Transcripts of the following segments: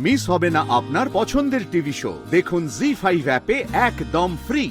Miss হবে না আপনার পছন্দের টিভি শো। দেখুন জি5 অ্যাপে একদম ফ্রি।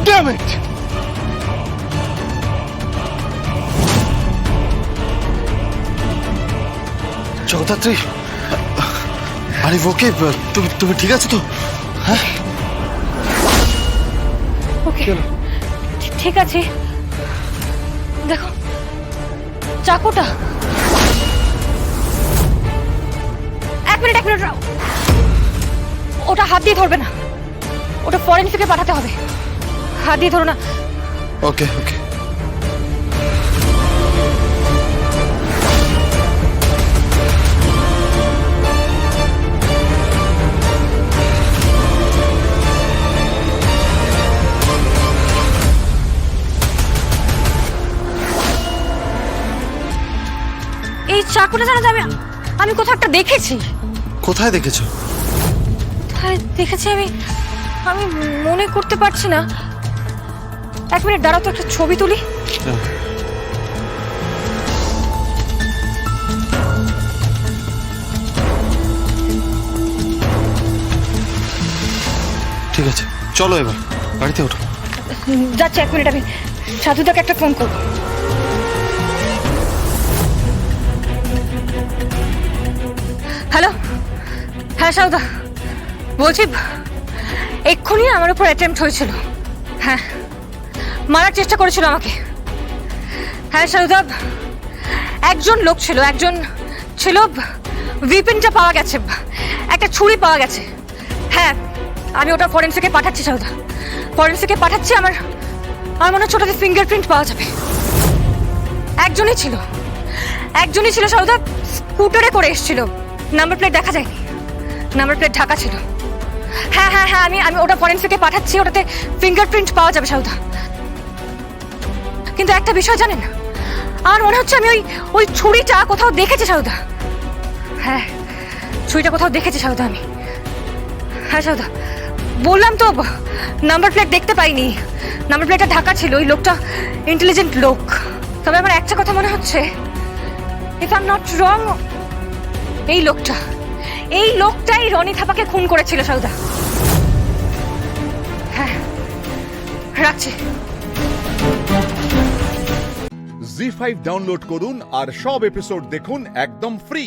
Damn it! জগদ্ধাত্রী, আরে ওকে, তুমি ঠিক আছো তো? হ্যাঁ, ওকে, ঠিক আছে। দেখো চাকুটা। এক মিনিট রাও। ওটা হাত দিয়ে ধরবে না, ওটা ফরেনসিকে পাঠাতে হবে। হাত দিয়ে ধরো না। ওকে ওকে। এই চাকুটা জানো তো আমি কোথাও একটা দেখেছি। কোথায় দেখেছো? কোথায় দেখেছি আমি মনে করতে পারছি না। এক মিনিট দাঁড়াও তো, একটা ছবি তুলি। ঠিক আছে, চলো এবার গাড়িতে ওঠো। যাচ্ছে, এক মিনিট আমি সাধুদাকে একটা ফোন করব। হ্যালো, হ্যাঁ সাধুদা বলছি, এক্ষুনি আমার উপর অ্যাটেম্পট হয়েছিল। হ্যাঁ, মারার চেষ্টা করেছিল আমাকে। হ্যাঁ সাধুদা, একজন লোক ছিল, উইপেনটা পাওয়া গেছে, একটা ছুরি পাওয়া গেছে। হ্যাঁ, আমি ওটা ফরেনসিকে পাঠাচ্ছি সাধুদা, ফরেনসিকে পাঠাচ্ছি। আমার মনে হচ্ছে ওটাতে ফিঙ্গারপ্রিন্ট পাওয়া যাবে। একজনই ছিল সাধুদা, স্কুটারে করে এসেছিল। নাম্বার প্লেট দেখা যায়নি, নাম্বার প্লেট ঢাকা ছিল। হ্যাঁ হ্যাঁ হ্যাঁ, আমি ওটা ফরেনসিকে পাঠাচ্ছি, ওটাতে ফিঙ্গারপ্রিন্ট পাওয়া যাবে সাধুদা। কিন্তু একটা বিষয় জানেন, আমার মনে হচ্ছে আমি ওই ছুরিটা কোথাও দেখেছি সাধুদা। হ্যাঁ, ছুরিটা কোথাও দেখেছি সাধুদা আমি। হ্যাঁ সাধুদা, বললাম তো নাম্বার প্লেট দেখতে পাইনি, নাম্বার প্লেটটা ঢাকা ছিল। ওই লোকটা ইন্টেলিজেন্ট লোক। তবে আমার একটা কথা মনে হচ্ছে, if I am not wrong, এই লোকটাই রনি থাপাকে খুন করেছিল সাধুদা। হ্যাঁ, রাখছি। জি5 ডাউনলোড করুন আর সব এপিসোড দেখুন একদম ফ্রি।